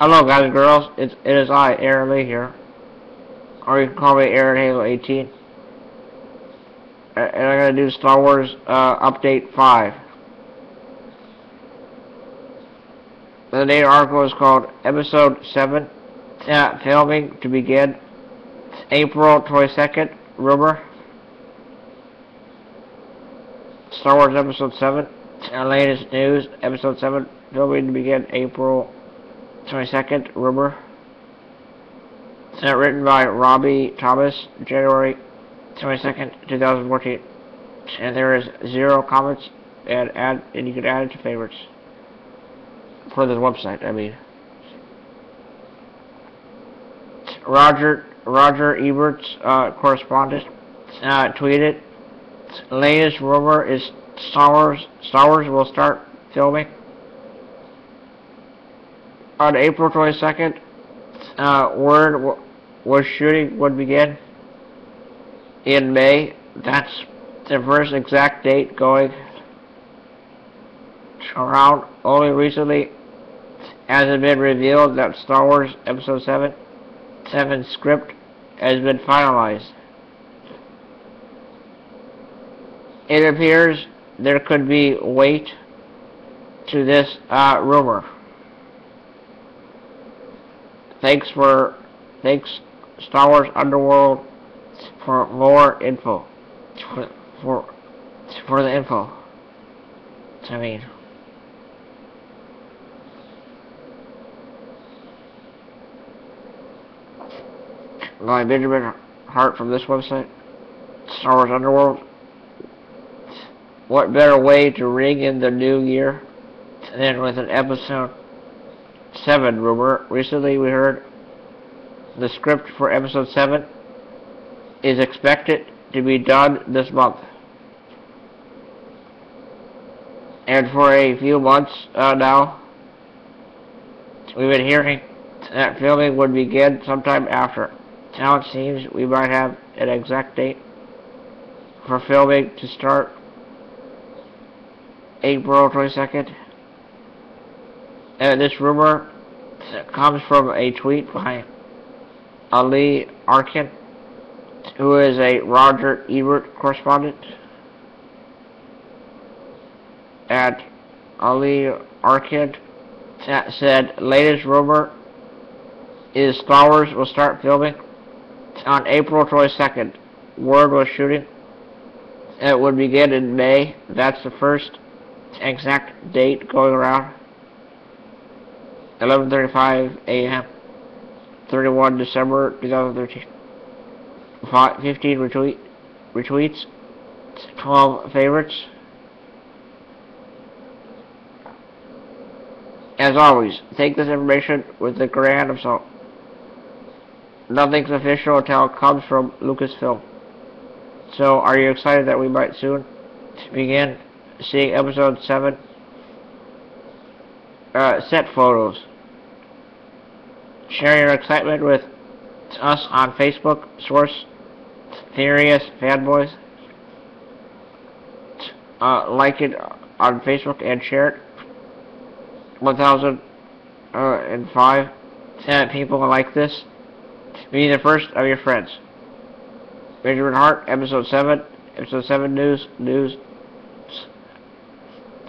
Hello guys and girls, it is I, Aaron Lee here. Or you can call me Aaron Halo 18. And I'm going to do Star Wars Update 5. The name article is called Episode 7. Filming to begin April 22nd. Rumor. Star Wars Episode 7. Latest news. Episode 7. Filming to begin April 22nd. Rumor. Written by Robbie Thomas, January 22nd, 2014. And there is 0 comments, and you can add it to favorites for this website. I mean, Roger Ebert's correspondent tweeted, latest rumor is Star Wars will start filming on April 22nd. Word was shooting would begin in May. That's the first exact date going around. Only recently has it been revealed that Star Wars Episode 7 script has been finalized. It appears there could be weight to this rumor. Thanks Star Wars Underworld for more info. For the info. I mean, by Benjamin Hart from this website, Star Wars Underworld. What better way to ring in the new year than with an Episode 7 rumor? Recently we heard the script for Episode 7 is expected to be done this month. And for a few months now, we've been hearing that filming would begin sometime after. Now it seems we might have an exact date for filming to start April 22nd. And this rumor comes from a tweet by Ali Arkin, who is a Roger Ebert correspondent. And Ali Arkin said, latest rumor is Star Wars will start filming on April 22nd. Word was shooting. It would begin in May. That's the first exact date going around. 11:35 a.m. 31 December 2013. 15 retweets. 12 favorites. As always, take this information with a grain of salt. Nothing's official until it comes from Lucasfilm. So, are you excited that we might soon begin seeing Episode 7 set photos? Share your excitement with us on Facebook, Source, Furious Fanboys. Like it on Facebook and share it. 1,005 people like this. Be the first of your friends. Benjamin Hart, Episode 7 news.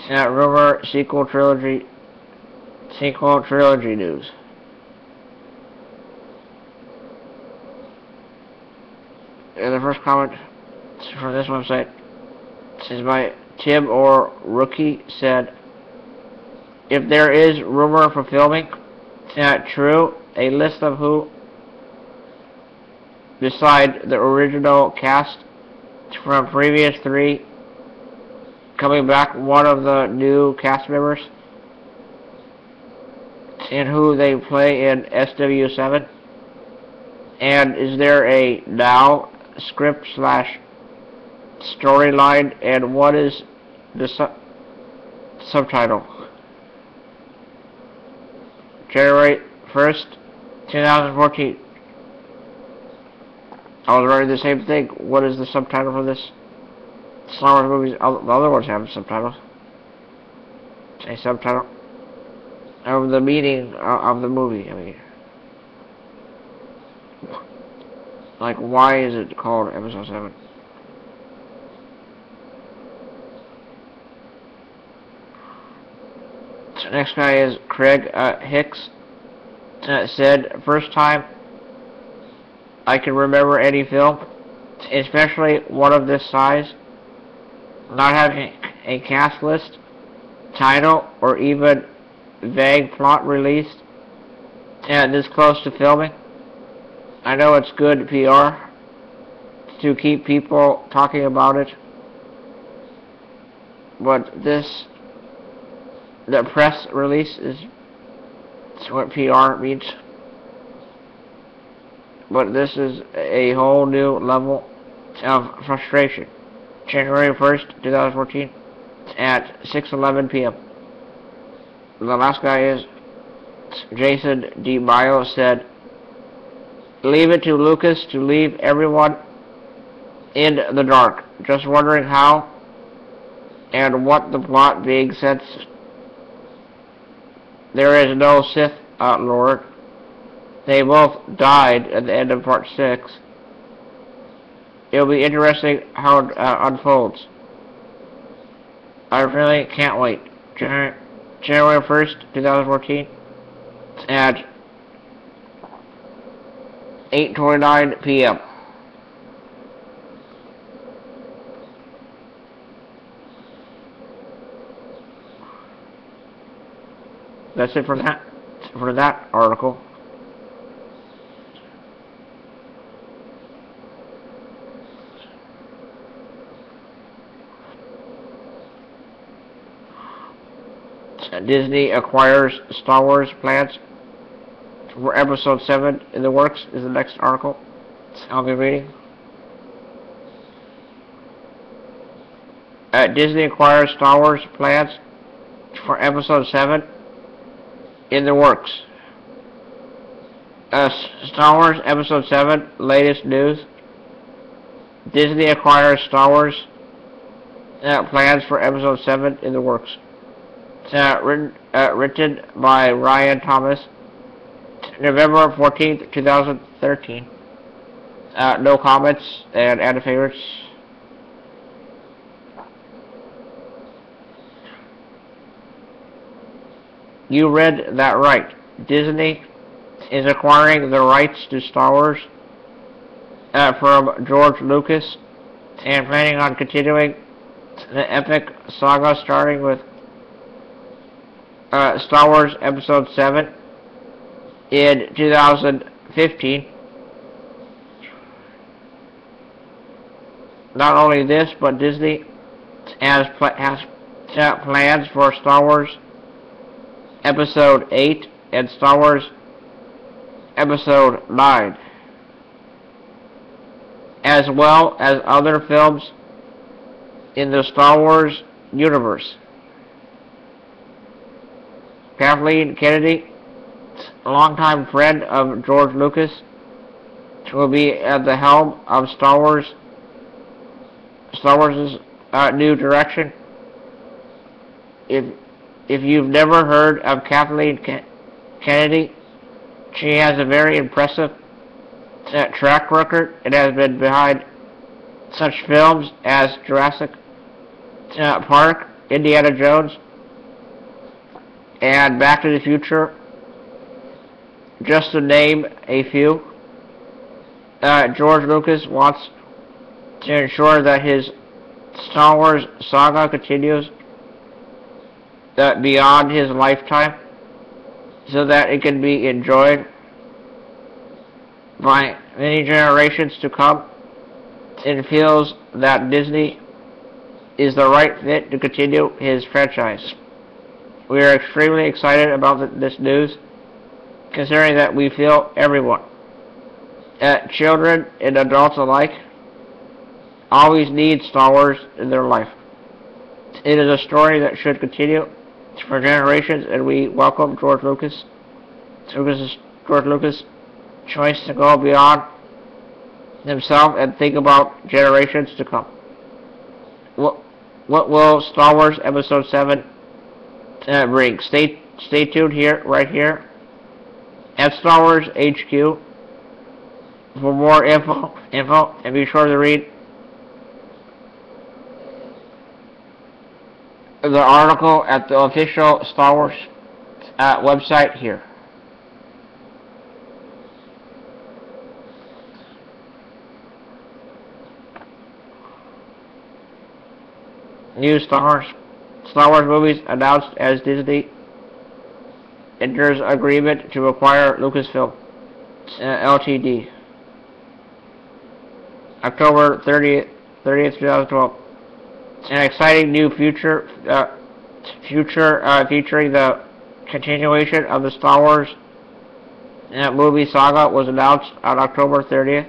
Rumor sequel trilogy news. And the first comment from this website is by Tim or Rookie, said, if there is rumor for filming, true, a list of who beside the original cast from previous 3 coming back, one of the new cast members and who they play in SW7. And is there a now script / storyline, and what is the subtitle? January 1st, 2014. I was writing the same thing. What is the subtitle for this? Star Wars movies, the other ones have subtitles. A subtitle. of the meaning of the movie. I mean, like, why is it called Episode 7? So next guy is Craig Hicks. Said, first time I can remember any film, especially one of this size, not having a cast list, title, or even vague plot released, and this close to filming. I know it's good PR to keep people talking about it, but the press release is what PR means. But this is a whole new level of frustration. January 1st, 2014, at 6:11 p.m. The last guy is Jason DeMaio. Said, leave it to Lucas to leave everyone in the dark. Just wondering how and what the plot being since there is no Sith Lord. They both died at the end of Part 6. It'll be interesting how it unfolds. I really can't wait. January 1st, 2014, at 8:29 p.m. That's it for that article. Disney acquires Star Wars plans for Episode 7 in the works is the next article I'll be reading. Disney acquires Star Wars plans for Episode 7 in the works. Star Wars Episode 7 latest news. Disney acquires Star Wars plans for Episode 7 in the works. Written by Ryan Thomas, November 14th, 2013. No comments and add favorites. You read that right. Disney is acquiring the rights to Star Wars from George Lucas and planning on continuing the epic saga starting with Star Wars Episode 7 in 2015. Not only this, but Disney has plans for Star Wars Episode 8 and Star Wars Episode 9, as well as other films in the Star Wars universe. Kathleen Kennedy, a longtime friend of George Lucas, will be at the helm of Star Wars' new direction. If you've never heard of Kathleen Kennedy, she has a very impressive track record and has been behind such films as Jurassic Park, Indiana Jones, and Back to the Future, just to name a few. George Lucas wants to ensure that his Star Wars saga continues beyond his lifetime, so that it can be enjoyed by many generations to come, and feels that Disney is the right fit to continue his franchise. We are extremely excited about this news, considering that we feel everyone, children and adults alike, always need Star Wars in their life. It is a story that should continue for generations, and we welcome George Lucas' choice to go beyond himself and think about generations to come. What will Star Wars Episode 7 bring? Stay stay tuned here, right here, at Star Wars HQ for more info, and be sure to read the article at the official Star Wars website here. New Star Wars movies announced as Disney enters agreement to acquire Lucasfilm Ltd. October 30th, 2012. An exciting new future featuring the continuation of the Star Wars movie saga was announced on October 30th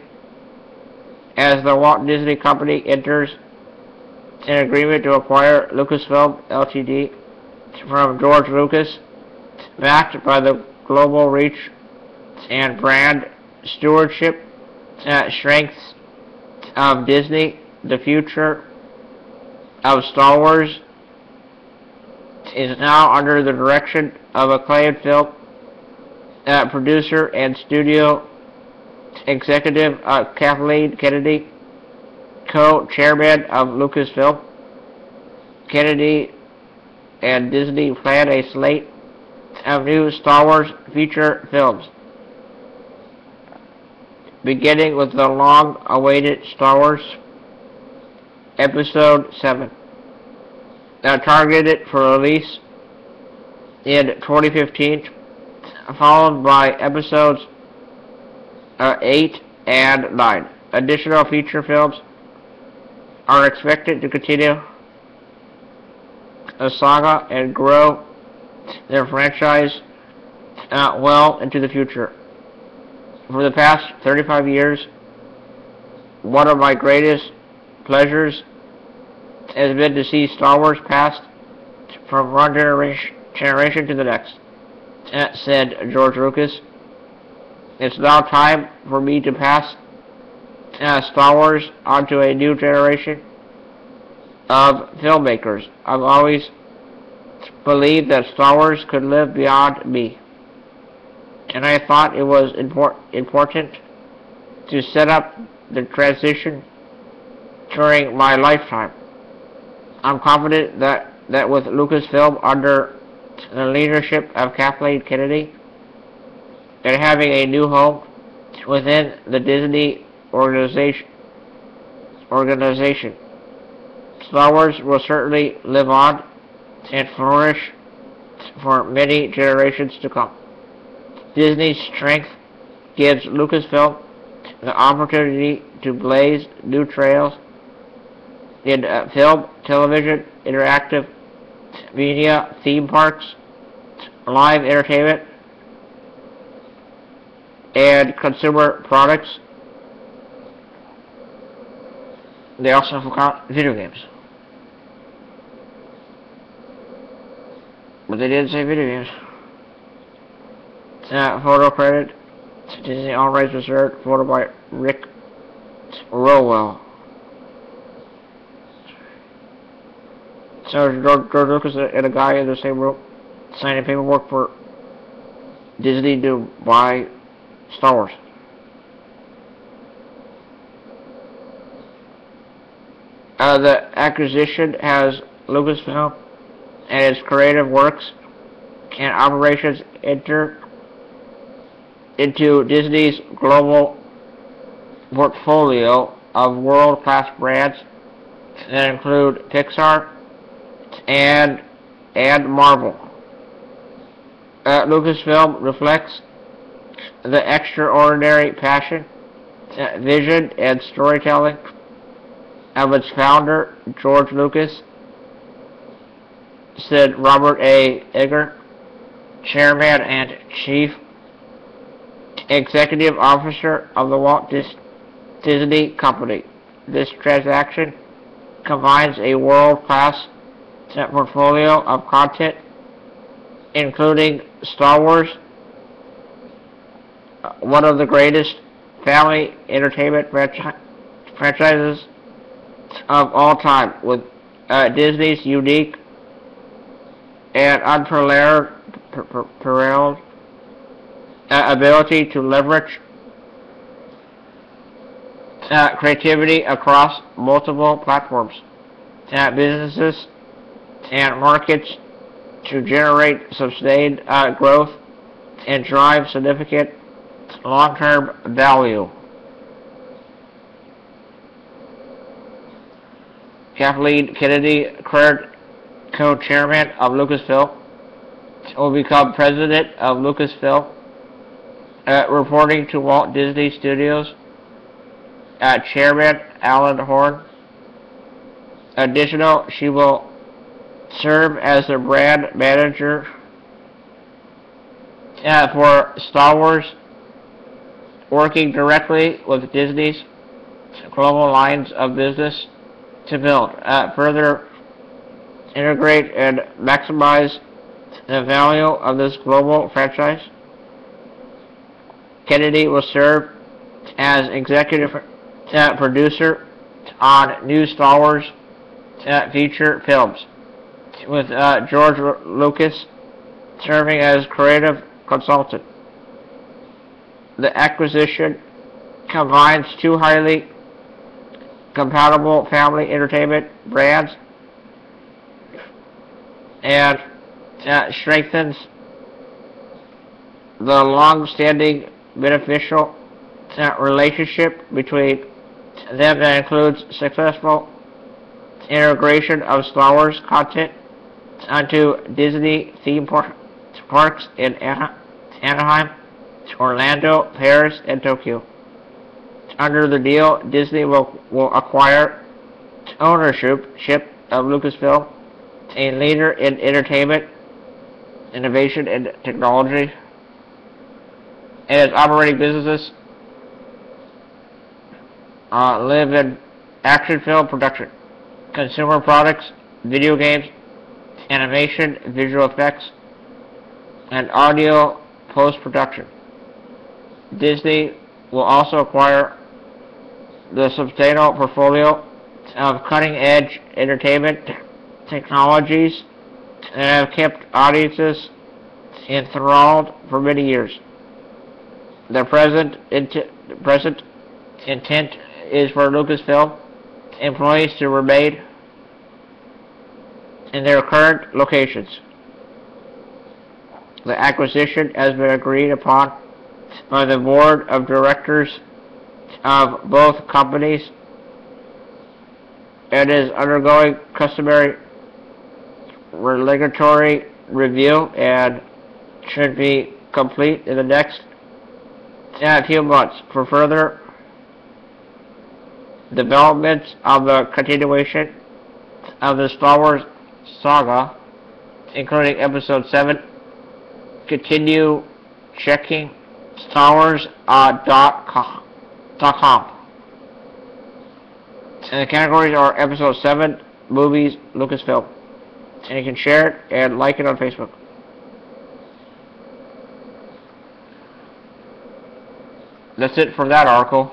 as the Walt Disney Company enters an agreement to acquire Lucasfilm Ltd. from George Lucas, backed by the global reach and brand stewardship strengths of Disney. The future of Star Wars is now under the direction of acclaimed film producer and studio executive Kathleen Kennedy, co-chairman of Lucasfilm. Kennedy and Disney plan a slate of new Star Wars feature films, beginning with the long-awaited Star Wars Episode 7, targeted for release in 2015, followed by Episodes 8 and 9. Additional feature films are expected to continue the saga and grow their franchise well into the future. For the past 35 years, one of my greatest pleasures has been to see Star Wars passed from one generation to the next, said George Lucas. It's now time for me to pass Star Wars onto a new generation of filmmakers. I've always believed that Star Wars could live beyond me, and I thought it was important to set up the transition during my lifetime. I'm confident that with Lucasfilm under the leadership of Kathleen Kennedy and having a new home within the Disney organization, Star Wars will certainly live on and flourish for many generations to come. Disney's strength gives Lucasfilm the opportunity to blaze new trails in film, television, interactive media, theme parks, live entertainment, and consumer products. They also forgot video games. But they didn't say video games. Photo credit, Disney All Rights Reserved, photo by Rick Rowell. So George Lucas and a guy in the same room signing paperwork for Disney to buy Star Wars. The acquisition has Lucasfilm and its creative works and operations enter into Disney's global portfolio of world-class brands that include Pixar and Marvel. Lucasfilm reflects the extraordinary passion, vision, and storytelling of its founder, George Lucas, said Robert A. Iger, Chairman and Chief Executive Officer of the Walt Disney Company. This transaction combines a world-class portfolio of content, including Star Wars, one of the greatest family entertainment franchises of all time, with Disney's unique and unparalleled parallel ability to leverage creativity across multiple platforms, businesses, and markets to generate sustained growth and drive significant long-term value. Kathleen Kennedy, current co-chairman of Lucasfilm, will become president of Lucasfilm, reporting to Walt Disney Studios Chairman Alan Horn. Additionally, she will serve as the brand manager for Star Wars, working directly with Disney's global lines of business to build, further integrate, and maximize the value of this global franchise. Kennedy will serve as executive producer on new Star Wars feature films, with George Lucas serving as creative consultant. The acquisition combines two highly compatible family entertainment brands and strengthens the long-standing beneficial relationship between them that includes successful integration of Star Wars content onto Disney theme parks in Anaheim, Orlando, Paris, and Tokyo. Under the deal, Disney will acquire ownership of Lucasfilm, a leader in entertainment, innovation, and technology, and its operating businesses live in action film production, consumer products, video games, animation, visual effects, and audio post-production. Disney will also acquire the substantial portfolio of cutting-edge entertainment technologies that have kept audiences enthralled for many years. The present intent is for Lucasfilm employees to remain in their current locations. The acquisition has been agreed upon by the board of directors of both companies and is undergoing customary regulatory review and should be complete in the next few months. For further developments of the continuation of the Star Wars saga, including Episode 7, continue checking StarWars.com. And the categories are Episode 7, Movies, Lucasfilm. And you can share it and like it on Facebook. That's it for that article.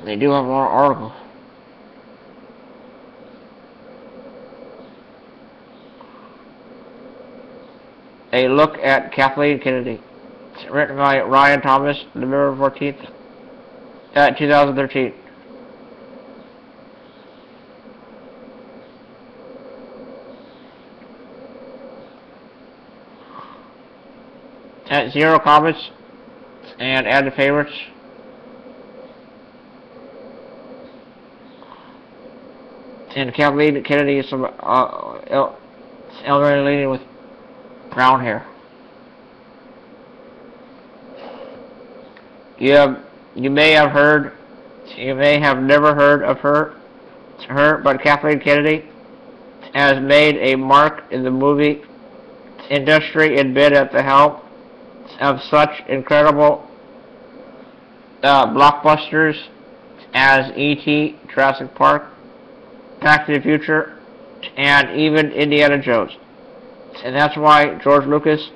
They do have more articles. A look at Kathleen Kennedy. It's written by Ryan Thomas, November 14th, 2013. At 0 comments and add to favorites. And Kathleen Kennedy is some elderly lady with brown hair. You may have heard, you may have never heard of her, but Kathleen Kennedy has made a mark in the movie industry and been at the helm of such incredible blockbusters as E.T., Jurassic Park, Back to the Future, and even Indiana Jones. And that's why George Lucas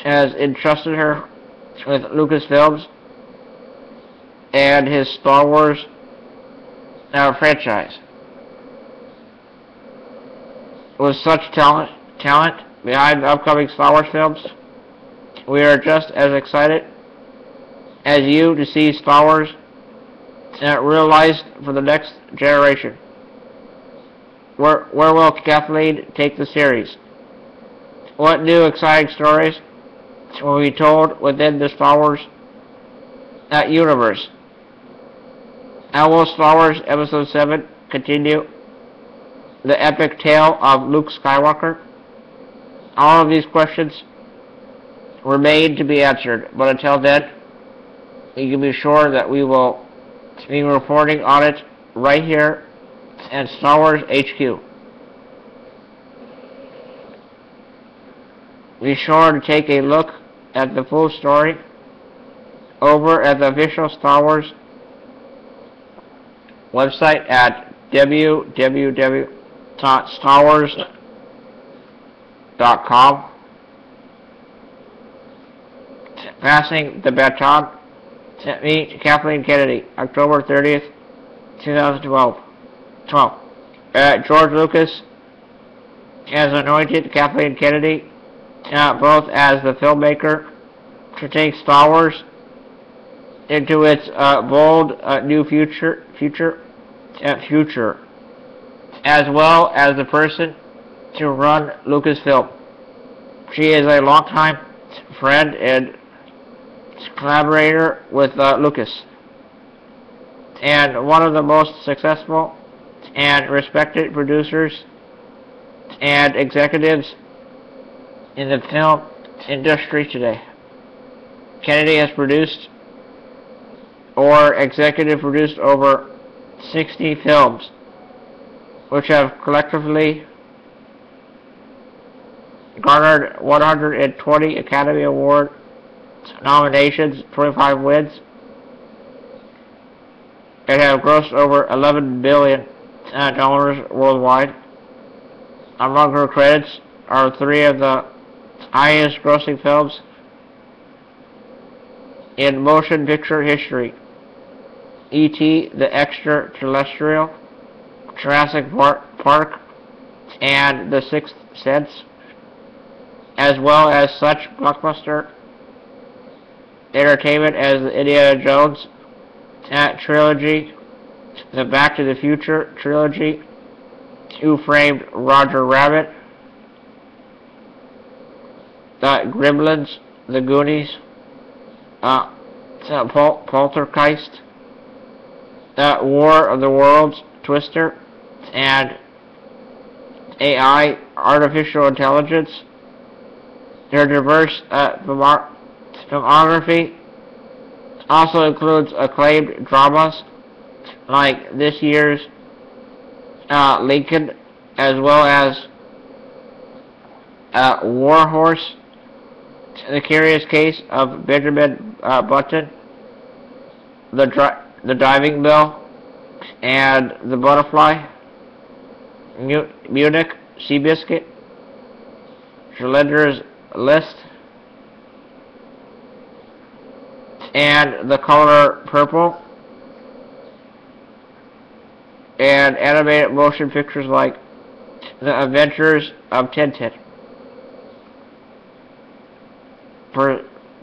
has entrusted her with Lucasfilms and his Star Wars franchise. With such talent behind the upcoming Star Wars films, we are just as excited as you to see Star Wars realized for the next generation. Where will Kathleen take the series? What new exciting stories will be told within the Star Wars universe? How will Star Wars Episode 7 continue the epic tale of Luke Skywalker? All of these questions remain to be answered, but until then, you can be sure that we will be reporting on it right here at Star Wars HQ. Be sure to take a look at the full story over at the official Star Wars website at www.starwars.com. Passing the baton to meet Kathleen Kennedy, October 30th, 2012. George Lucas has anointed Kathleen Kennedy both as the filmmaker to take Star Wars into its bold new future, as well as the person to run Lucasfilm. She is a longtime friend and collaborator with Lucas, and one of the most successful and respected producers and executives in the film industry today. Kennedy has produced or executive produced over 60 films, which have collectively garnered 120 Academy Award nominations, 25 wins, and have grossed over $11 billion worldwide. Among her credits are 3 of the highest grossing films in motion picture history: E.T. the Extraterrestrial, Jurassic Park, and The Sixth Sense, as well as such blockbuster entertainment as the Indiana Jones trilogy, the Back to the Future trilogy, Who Framed Roger Rabbit, the Gremlins, The Goonies, Poltergeist, the War of the Worlds, Twister, and AI, Artificial Intelligence. Their diverse filmography also includes acclaimed dramas like this year's Lincoln, as well as War Horse, The Curious Case of Benjamin Button, The Diving Bell, and The Butterfly, Munich, Seabiscuit, Schindler's List, and The Color Purple, and animated motion pictures like The Adventures of Tintin,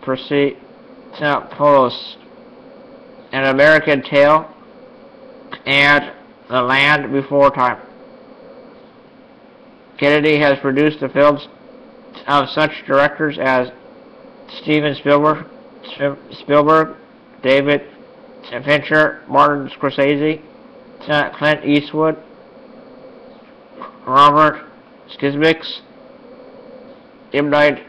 Persepolis, An American Tale, and The Land Before Time. Kennedy has produced the films of such directors as Steven Spielberg, David Fincher, Martin Scorsese, Clint Eastwood, Robert Zemeckis, M. Night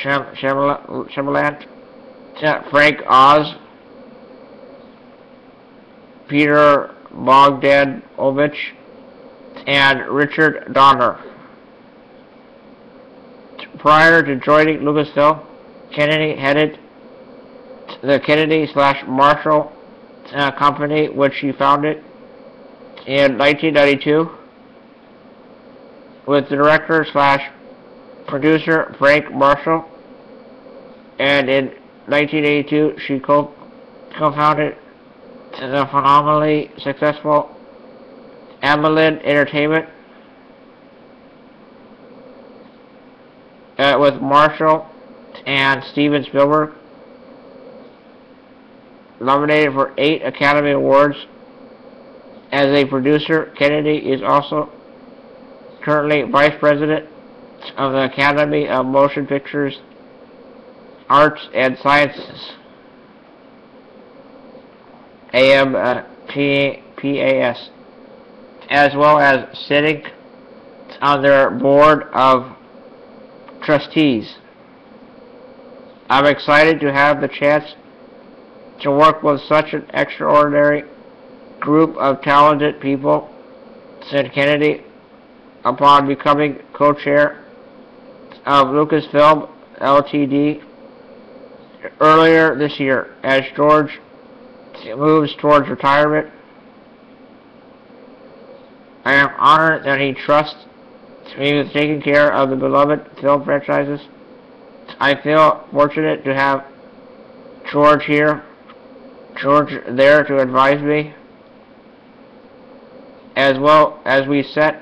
Shyamalan, Frank Oz, Peter Bogdanovich, and Richard Donner. Prior to joining Lucasfilm, Kennedy headed the Kennedy/Marshall Company, which he founded in 1992 with director/producer Frank Marshall, and in 1982 she co-founded the phenomenally successful Amblin Entertainment with Marshall and Steven Spielberg. Nominated for 8 Academy Awards. As a producer, Kennedy is also currently Vice President of the Academy of Motion Pictures Arts and Sciences, AMPAS, as well as sitting on their board of trustees. I'm excited to have the chance to work with such an extraordinary group of talented people, said Kennedy upon becoming co-chair of Lucasfilm Ltd. Earlier this year. As George moves towards retirement, I am honored that he trusts me with taking care of the beloved film franchises. I feel fortunate to have George there to advise me, as well as we set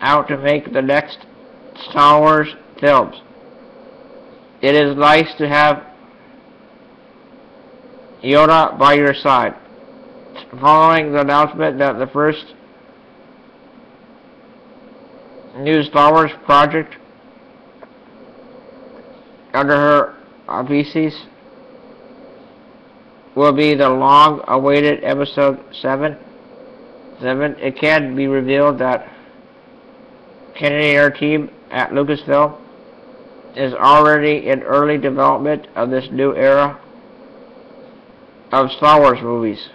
out to make the next Star Wars films. It is nice to have Yoda by your side. Following the announcement that the first new Star Wars project under her auspices will be the long-awaited Episode 7. It can be revealed that Kennedy and her team at Lucasfilm is already in early development of this new era of Star Wars movies.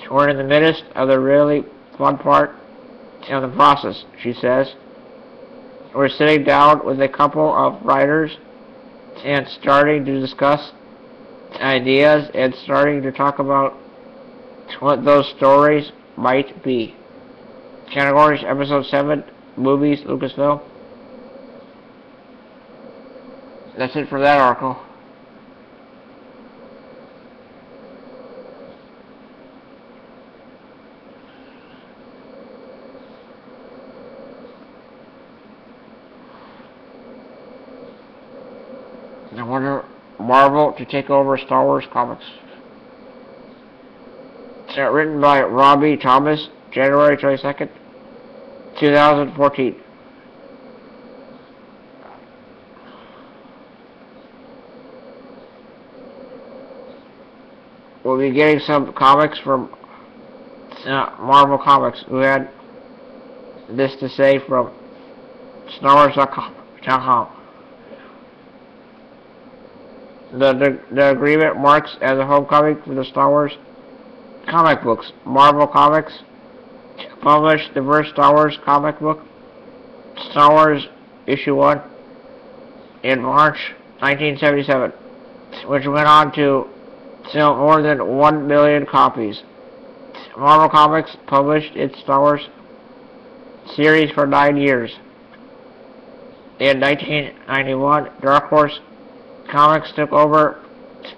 We're in the midst of the really fun part of the process, she says. We're sitting down with a couple of writers and starting to discuss ideas and starting to talk about what those stories might be. Categories: Episode 7, Movies, Lucasfilm. That's it for that article. I wonder Marvel to take over Star Wars comics. It's written by Robbie Thomas, January 22nd, 2014. We'll be getting some comics from Marvel Comics, who had this to say from StarWars.com. The agreement marks as a homecoming for the Star Wars comic books. Marvel Comics published the first Star Wars comic book, Star Wars Issue 1, in March 1977, which went on to sell more than 1 million copies. Marvel Comics published its Star Wars series for 9 years. In 1991, Dark Horse Comics took over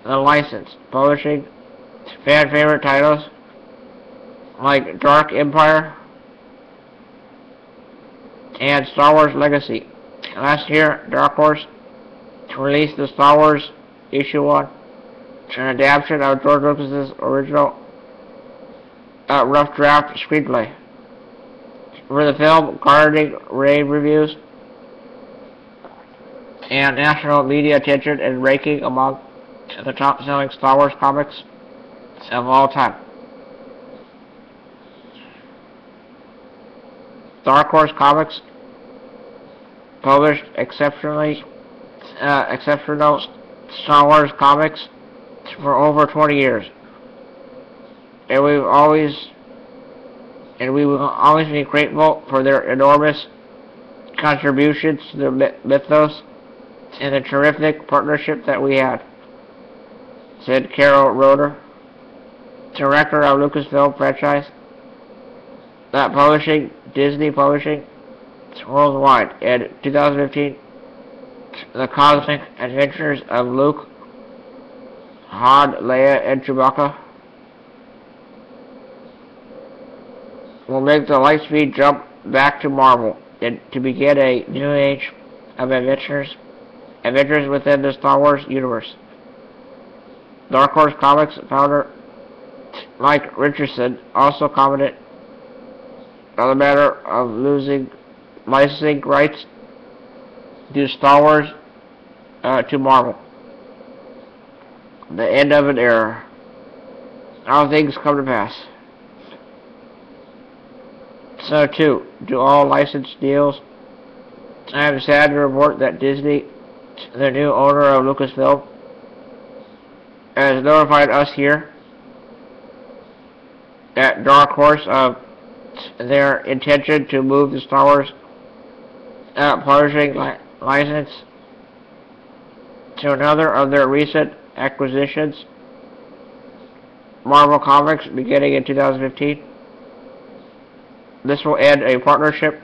the license, publishing fan-favorite titles like Dark Empire and Star Wars Legacy. Last year, Dark Horse released the Star Wars Issue 1, an adaptation of George Lucas's original rough draft screenplay. For the film, garnering rave reviews and national media attention and ranking among the top-selling Star Wars comics of all time. Dark Horse Comics published exceptional Star Wars comics for over 20 years, and we will always be grateful for their enormous contributions to the mythos and the terrific partnership that we had, said Carol Roeder, director of Lucasfilm franchise, that publishing Disney Publishing worldwide. In 2015, The Cosmic Adventures of Luke Han, Leia, and Chewbacca will make the Lightspeed jump back to Marvel and to begin a new age of adventures within the Star Wars universe. Dark Horse Comics founder Mike Richardson also commented on the matter of losing licensing rights to Star Wars to Marvel. The end of an era. All things come to pass. So too, do all license deals. I am sad to report that Disney, the new owner of Lucasfilm, has notified us here at Dark Horse of their intention to move the Star Wars publishing license to another of their recent acquisitions, Marvel Comics, beginning in 2015. This will end a partnership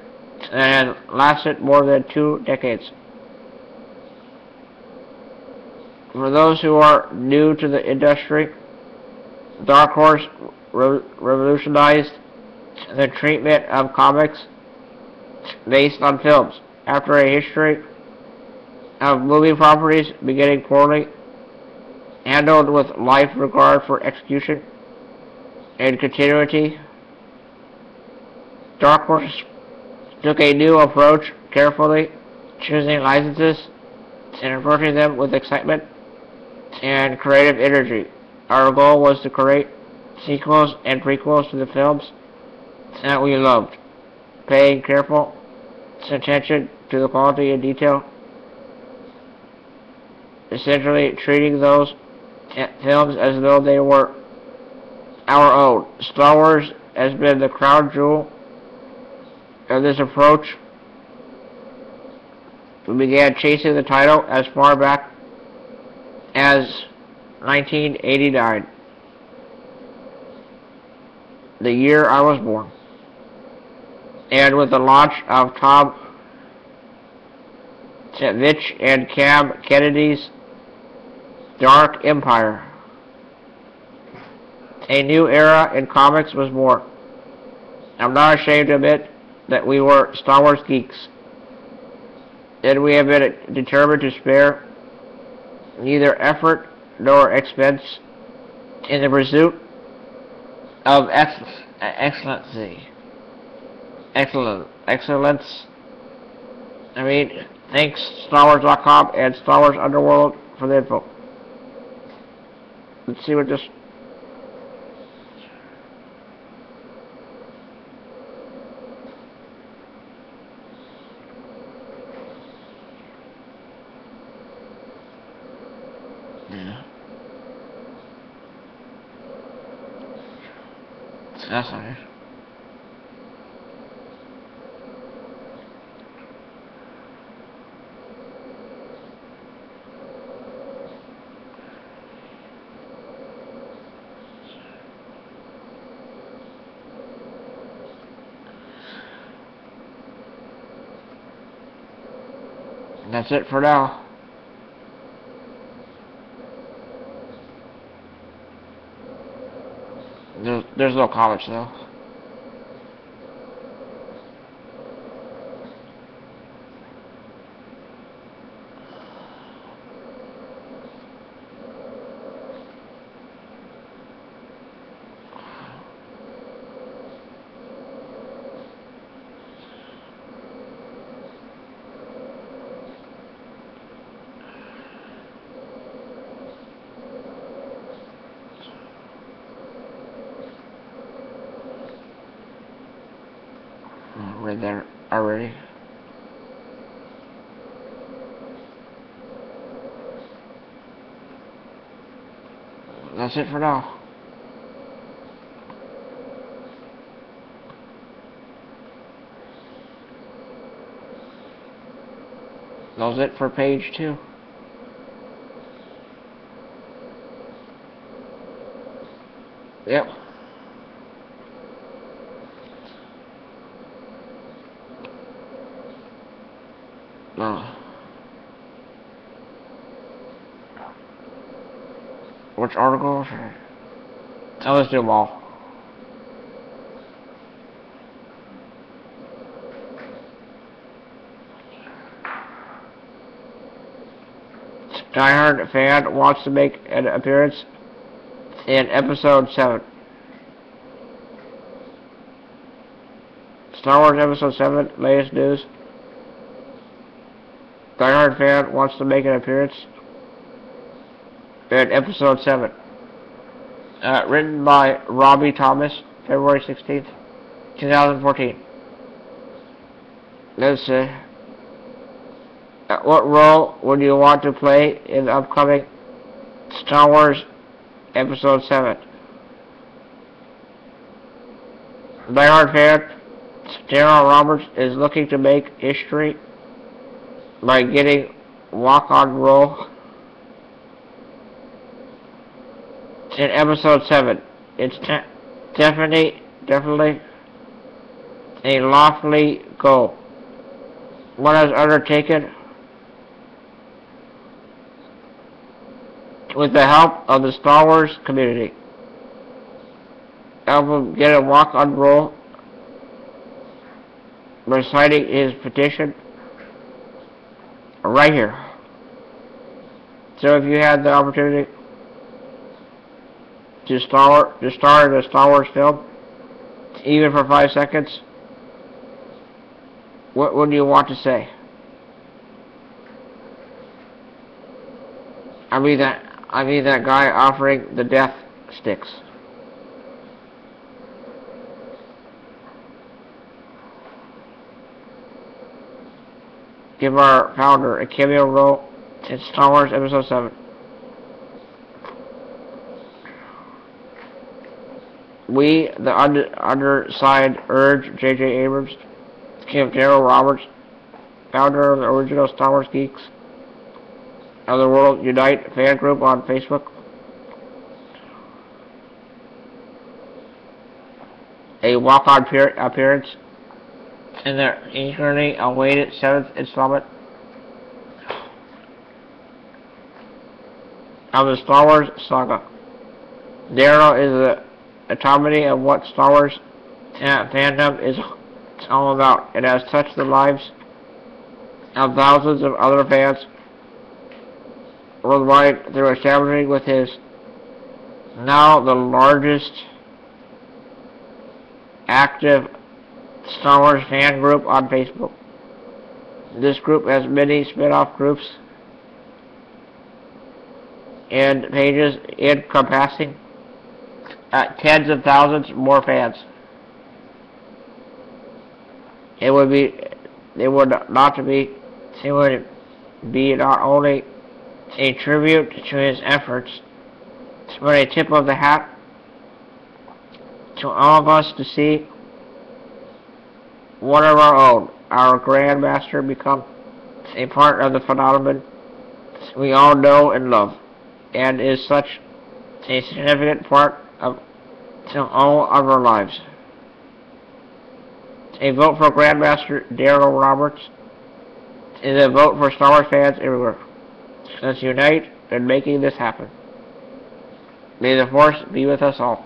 that has lasted more than 2 decades. For those who are new to the industry, Dark Horse revolutionized the treatment of comics based on films. After a history of movie properties beginning poorly, handled with life regard for execution and continuity, Dark Horse took a new approach, carefully choosing licenses and approaching them with excitement and creative energy. Our goal was to create sequels and prequels to the films that we loved, paying careful attention to the quality and detail, essentially treating those films as though they were our own. Star Wars has been the crown jewel of this approach. We began chasing the title as far back as 1989, the year I was born. And with the launch of Tom Savich and Cam Kennedy's Dark Empire, a new era in comics was born. I'm not ashamed to admit that we were Star Wars geeks, and we have been determined to spare neither effort nor expense in the pursuit of excellence. Thanks StarWars.com and Star Wars Underworld for the info. Let's see what this... Yeah. That's nice. That's it for now. There's no comments though. We're there already. That's it for now. That's it for page 2. Yep. No. Which articles? Oh, let's do them all. Diehard fan wants to make an appearance in episode 7. Star Wars episode 7, latest news. Diehard fan wants to make an appearance in episode 7. Written by Robbie Thomas, February 16th, 2014. Let's see. What role would you want to play in the upcoming Star Wars Episode 7? Diehard fan Daryl Roberts is looking to make history by getting walk-on role in Episode 7. It's definitely a lofty goal. One has undertaken with the help of the Star Wars community. Help him get a walk-on role by signing his petition right here. So if you had the opportunity to star in a Star Wars film, even for 5 seconds, what would you want to say? I mean that guy offering the death sticks. Give our founder a cameo role in Star Wars Episode 7. We, the undersigned, urge J.J. Abrams to give Daryl Roberts, founder of the original Star Wars Geeks of the World Unite fan group on Facebook, a walk-on appearance in their eagerly awaited 7th installment of the Star Wars saga. Daryl is the epitome of what Star Wars fandom is all about. It has touched the lives of thousands of other fans worldwide through establishing with his now the largest active Star Wars fan group on Facebook. This group has many spin-off groups and pages encompassing tens of thousands more fans. It would not only a tribute to his efforts, but a tip of the hat to all of us to see one of our own, our Grandmaster, become a part of the phenomenon we all know and love, and is such a significant part of all of our lives. A vote for Grandmaster Daryl Roberts is a vote for Star Wars fans everywhere. Let's unite in making this happen. May the Force be with us all.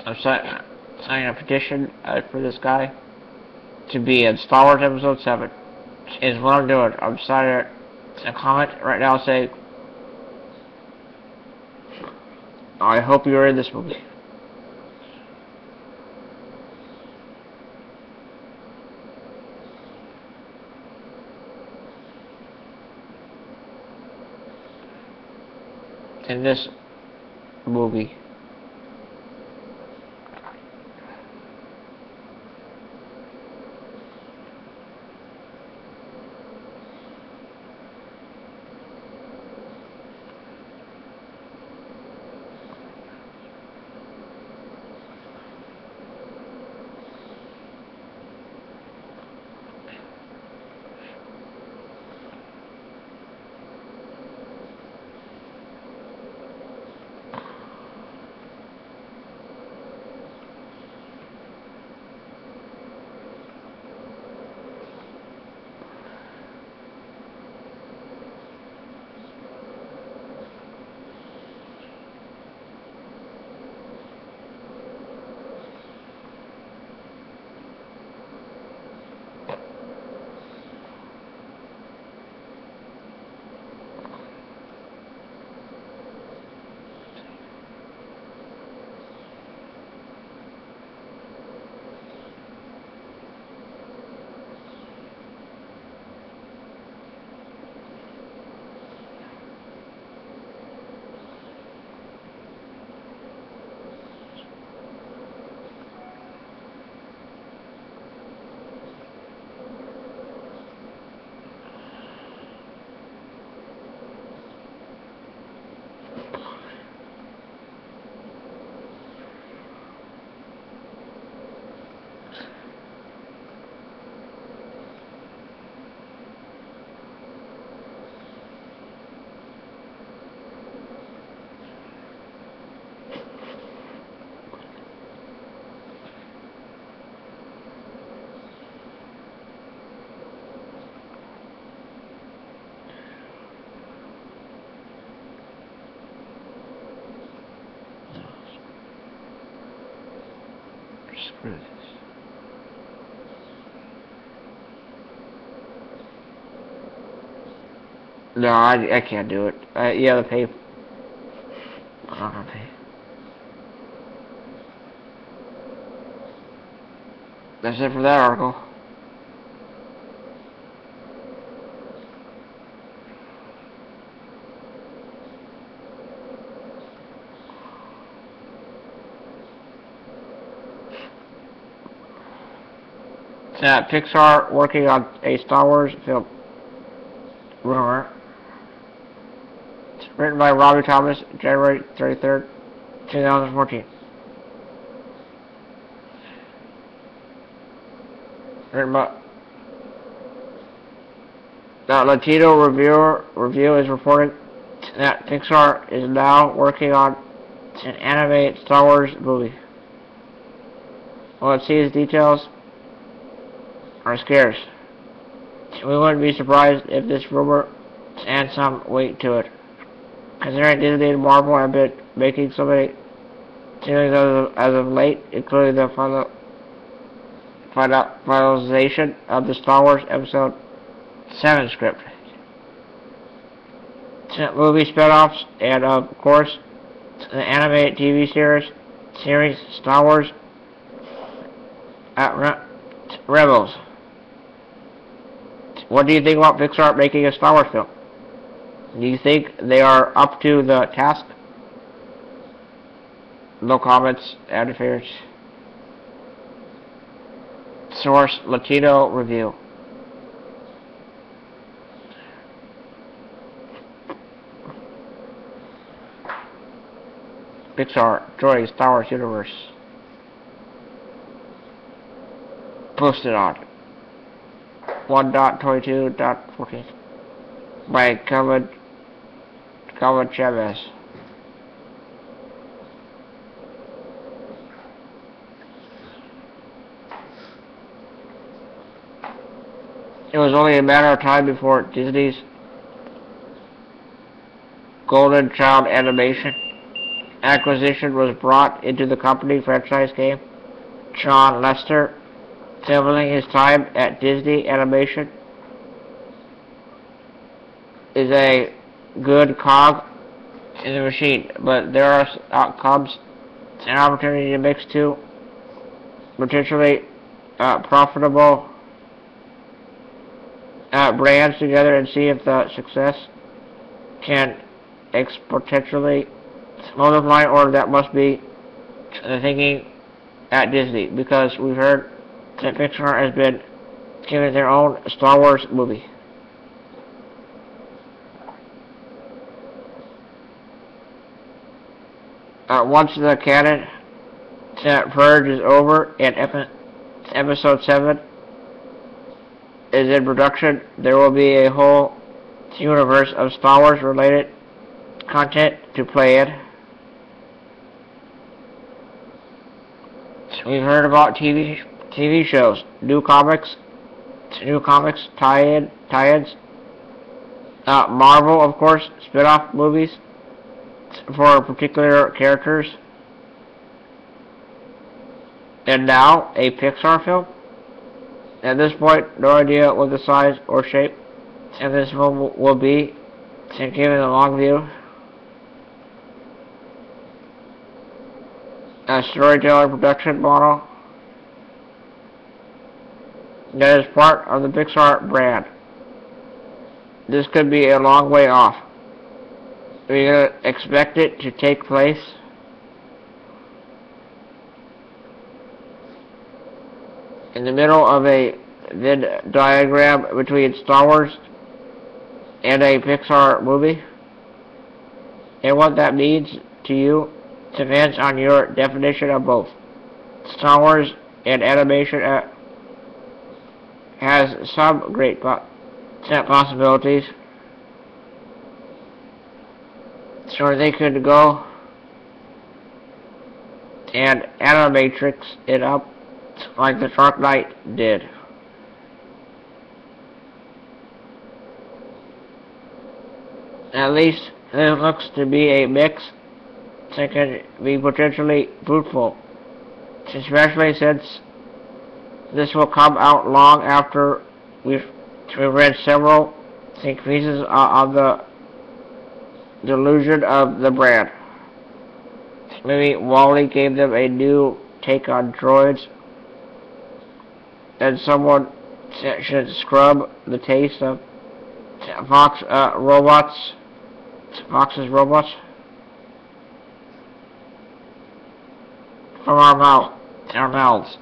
I'm signing a petition for this guy to be in Star Wars Episode 7. Is what I'm doing. I'm signing a comment right now saying, I hope you're in this movie. In this movie. Screw this. No, I can't do it. You have to pay. I'm not gonna pay. That's it for that article. Pixar working on a Star Wars film. Rumor. It's written by Robbie Thomas, January 33rd, 2014. Written by Latino Review is reporting that Pixar is now working on an animated Star Wars movie. While it sees details are scarce, we wouldn't be surprised if this rumor adds some weight to it, considering Disney and Marvel have been making so many series as of late, including the finalization of the Star Wars Episode 7 script, movie spin-offs, and of course the animated TV series Star Wars Rebels. What do you think about Pixar making a Star Wars film? Do you think they are up to the task? No comments, and interference. Source, Latino Review. Pixar joining Star Wars universe. Posted on 1.22.14 by Calvin Chavez. It was only a matter of time before Disney's Golden Child animation acquisition was brought into the company franchise game. John Lester, filming his time at Disney Animation, is a good cog in the machine, but there are outcomes and opportunity to mix two potentially profitable brands together and see if the success can exponentially multiply, or that must be the thinking at Disney, because we've heard that Pixar has been given their own Star Wars movie. Once the canon purge is over and Episode 7 is in production, there will be a whole universe of Star Wars related content to play in. We've heard about TV shows, new comics tie-ins, Marvel, of course, spin-off movies for particular characters, and now a Pixar film. At this point, no idea what the size or shape of this film will be, and given the long view, a storytelling production model that is part of the Pixar brand. This could be a long way off. We expect it to take place in the middle of a Venn diagram between Star Wars and a Pixar movie, and what that means to you depends on your definition of both. Star Wars and animation has some great possibilities, so they could go and Animatrix it up like the Dark Knight did. At least there looks to be a mix that could be potentially fruitful, especially since this will come out long after we've read several think pieces on the delusion of the brand. Maybe WALL-E gave them a new take on droids, and someone should scrub the taste of Fox's robots from our mouths.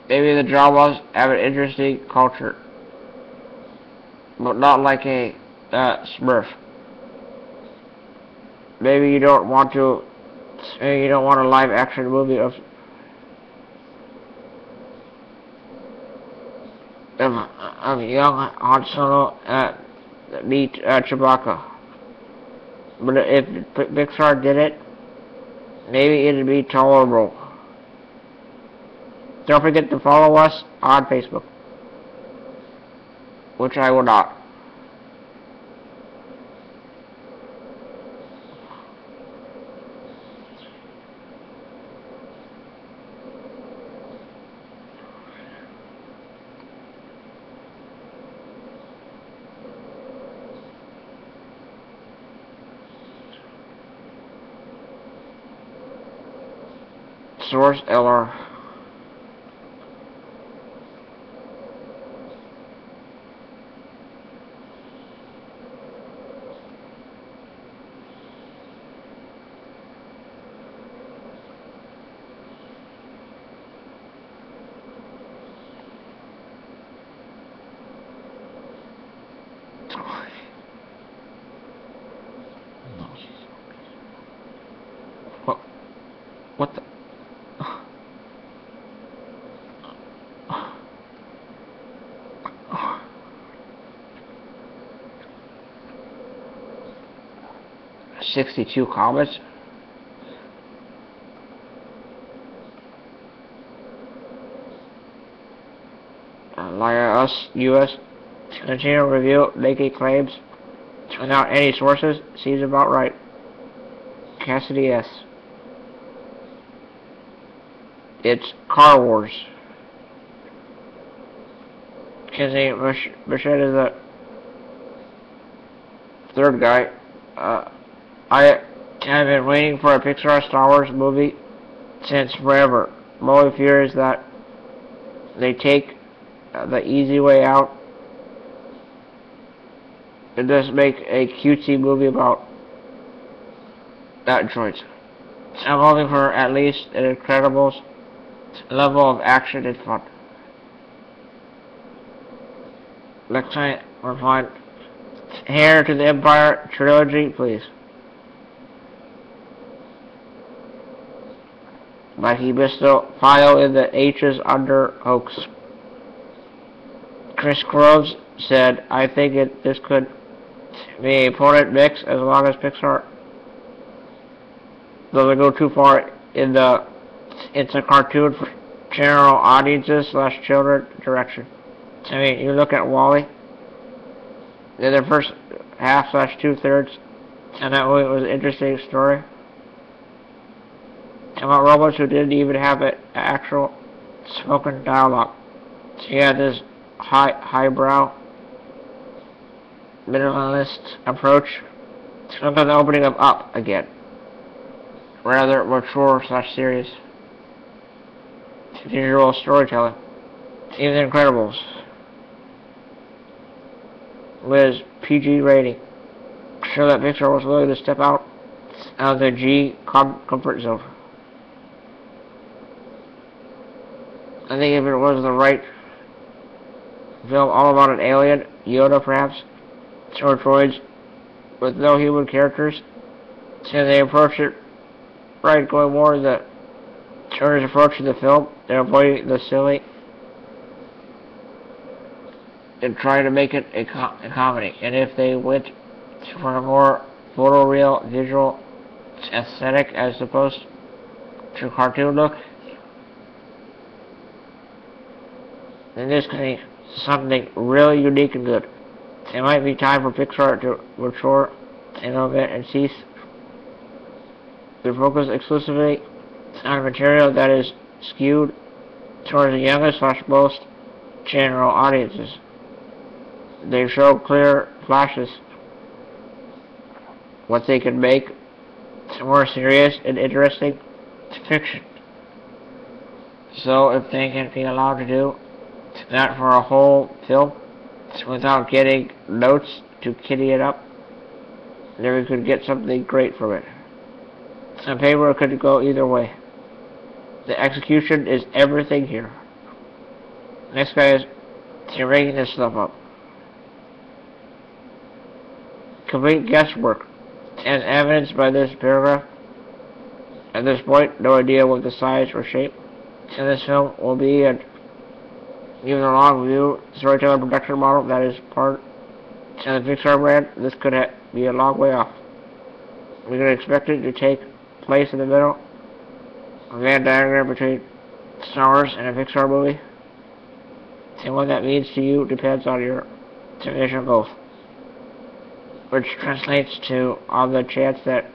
Maybe the dramas have an interesting culture, but not like a Smurf. Maybe you don't want a live action movie of young Han Solo meet Chewbacca. But if Pixar did it, maybe it'd be tolerable. Don't forget to follow us on Facebook, which I will not. Source LR. What the? 62 comments. Like U.S. continue to review making claims without any sources seems about right. Cassidy S. It's Car Wars. Kenny Bichette is the third guy. I have been waiting for a Pixar Star Wars movie since forever. My only fear is that they take the easy way out and just make a cutesy movie about that choice. I'm hoping for at least an Incredibles level of action and fun. Next time we'll find Heir to the Empire trilogy, please. But he missed the file in the H's under hoax. Chris Groves said, I think this could be a potent mix as long as Pixar doesn't go too far in it's a cartoon for general audiences / children direction. I mean, you look at WALL-E, in the first half / 2/3, and that movie was an interesting story about robots who didn't even have an actual spoken dialogue. So you had this highbrow, minimalist approach. Look at the opening of Up again. Rather mature / serious visual storytelling. Even The Incredibles with PG rating show that Pixar was willing to step out of the G comfort zone. I think if it was the right film all about an alien, Yoda perhaps, or droids with no human characters, so they approach it right, going more the Turner's approach to the film. They're avoiding the silly and trying to make it a comedy. And if they went for a more photoreal visual aesthetic as opposed to cartoon look, then this could be something really unique and good. It might be time for Pixar to mature a little bit and cease to focus exclusively on material that is skewed towards the youngest / most general audiences. They show clear flashes what they can make more serious and interesting fiction. So if they can be allowed to do that for a whole film without getting notes to kitty it up, then we could get something great from it. On paper, it could go either way. The execution is everything here. Next guy is, you're making this stuff up. Complete guesswork, as evidenced by this paragraph. At this point, no idea what the size or shape of this film will be, and even a long view storytelling production model that is part of the Pixar brand, this could be a long way off. We can expect it to take place in the middle, a Venn diagram between Star Wars and a Pixar movie. And what that means to you depends on your definition of both, which translates to on the chance that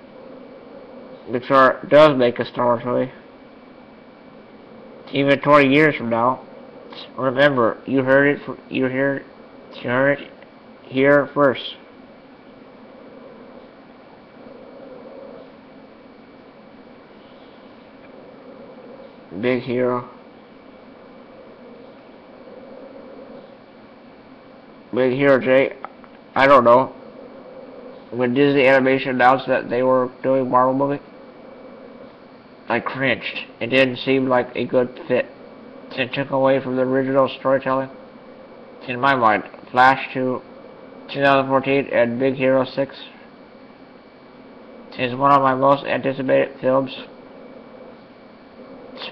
Pixar does make a Star Wars movie. Even 20 years from now, remember, you heard it here first. Big Hero. Big Hero J. I don't know. When Disney Animation announced that they were doing Marvel movie, I cringed. It didn't seem like a good fit. It took away from the original storytelling. In my mind, Flash to 2014 and Big Hero 6 is one of my most anticipated films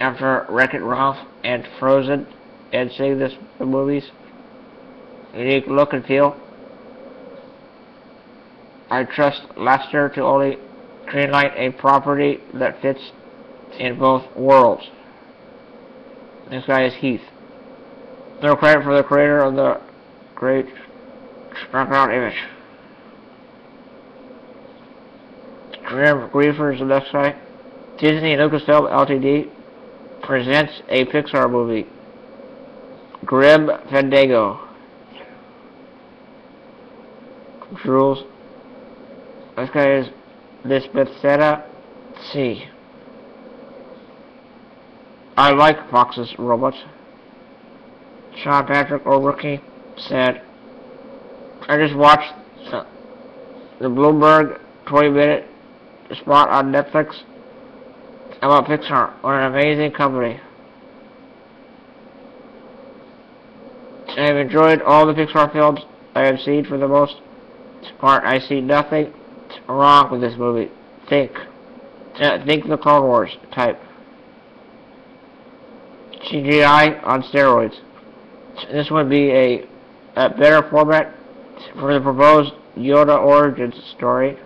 after Wreck-It Ralph and Frozen, and seeing the movies. Unique look and feel. I trust Lasseter to only greenlight a property that fits in both worlds. This guy is Heath. No credit for the creator of the great background image. Grim Griefers the next guy. Disney and Lucasfilm Ltd. presents a Pixar movie, Grim Fandango. Rules. This guy is Lisbeth Seta C. I like Fox's robots. Sean Patrick O'Rourke said, I just watched the Bloomberg 20-minute spot on Netflix about Pixar. What an amazing company. I've enjoyed all the Pixar films I have seen for the most part. I see nothing wrong with this movie. Think the Clone Wars type. CGI on steroids. This would be a better format for the proposed Yoda origins story.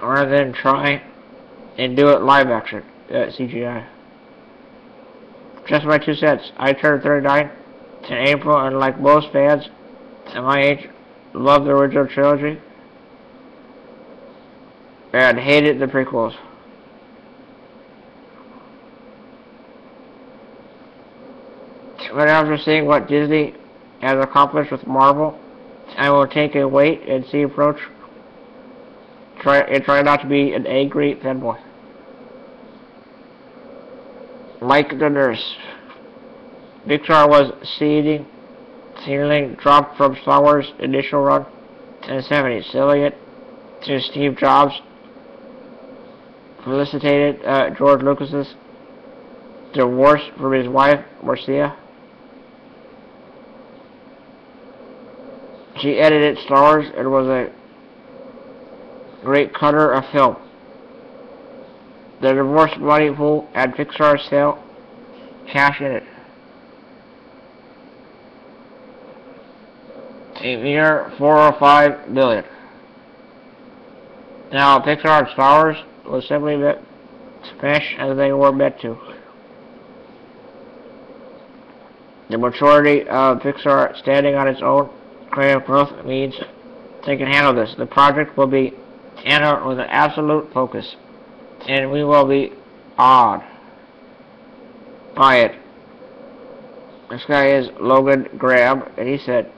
Rather than try and do it live action, CGI. Just my 2 cents. I turned 39 in April, and like most fans at my age, loved the original trilogy and hated the prequels. But after seeing what Disney has accomplished with Marvel, I will take a wait and see approach. Try not to be an angry fanboy. Like the nurse. Pixar was ceiling dropped from Star Wars' initial run in the 70s, selling it to Steve Jobs. Felicitated George Lucas's divorce from his wife, Marcia. She edited Star Wars and was a great cutter of film. The divorce money pool at Pixar's sale, cash in it. A mere $405 million. Now, Pixar and Star Wars was simply smash as they were meant to. The majority of Pixar standing on its own creative growth means they can handle this. The project will be handled with an absolute focus, and we will be awed by it. This guy is Logan Graham, and he said,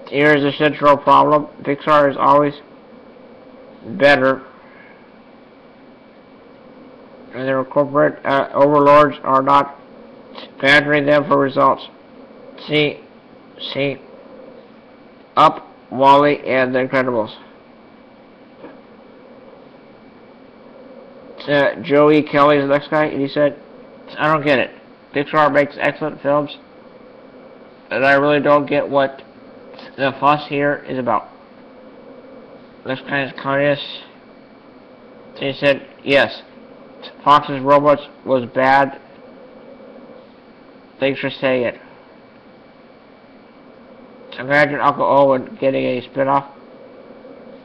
here is the central problem. Pixar is always better, and their corporate overlords are not badgering them for results. See, Up, Wall-E, and The Incredibles. Joey Kelly is the next guy, and he said, I don't get it. Pixar makes excellent films, and I really don't get what the fuss here is about. This guy is Curious. He said, yes, Fox's Robots was bad. Thanks for saying it. Imagine Uncle Owen getting a spin-off.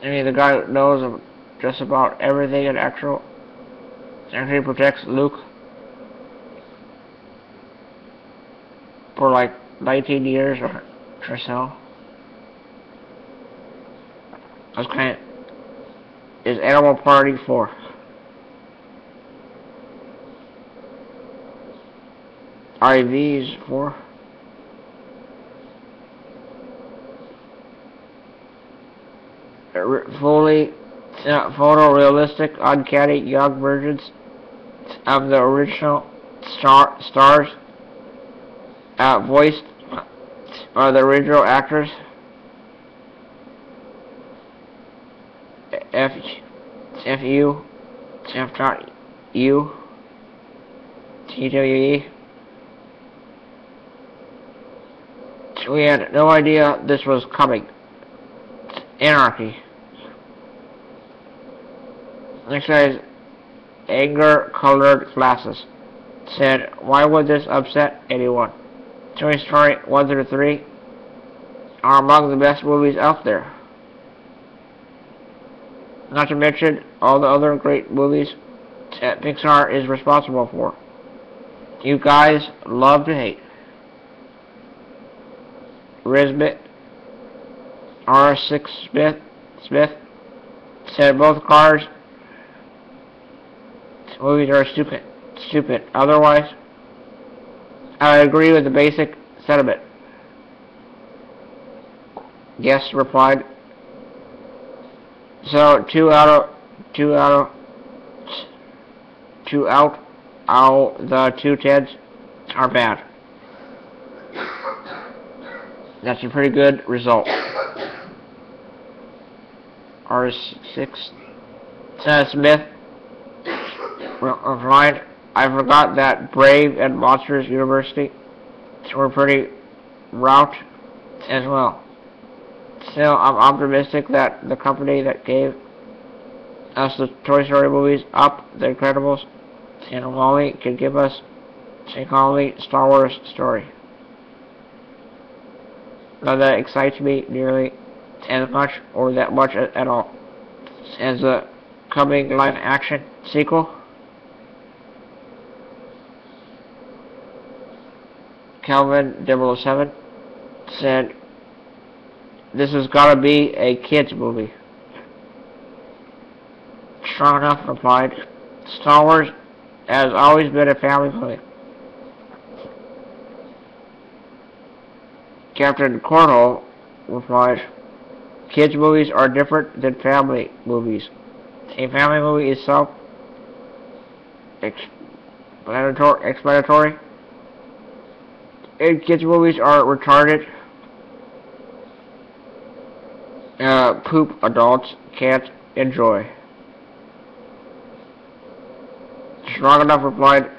I mean, the guy knows just about everything in actually protects Luke for like 19 years or so. That's kind of is Animal Party 4. IVs 4. Fully photorealistic, uncanny young versions of the original stars, voiced by the original actors. F.U. T.W.E. We had no idea this was coming. Anarchy. Next guy's Anger-Colored Glasses said, why would this upset anyone? Toy Story 1 through 3 are among the best movies out there. Not to mention all the other great movies that Pixar is responsible for. You guys love to hate. Risbit R6 Smith said both cars movies are stupid. Otherwise, I agree with the basic sentiment. Guest replied. So two out the 2 10s are bad. That's a pretty good result. R6 Smith replied, I forgot that Brave and Monsters University were pretty route as well. Still, I'm optimistic that the company that gave us the Toy Story movies, Up, The Incredibles, and WALL-E can give us a quality Star Wars story. None that excites me nearly as much or that much at all as the coming live-action sequel. Calvin 007 said, this has got to be a kids movie. Strong Enough replied, Star Wars has always been a family movie. Captain Cornwall replied, kids movies are different than family movies. A family movie is self-explanatory, and kids movies are retarded poop adults can't enjoy. Strong Enough replied,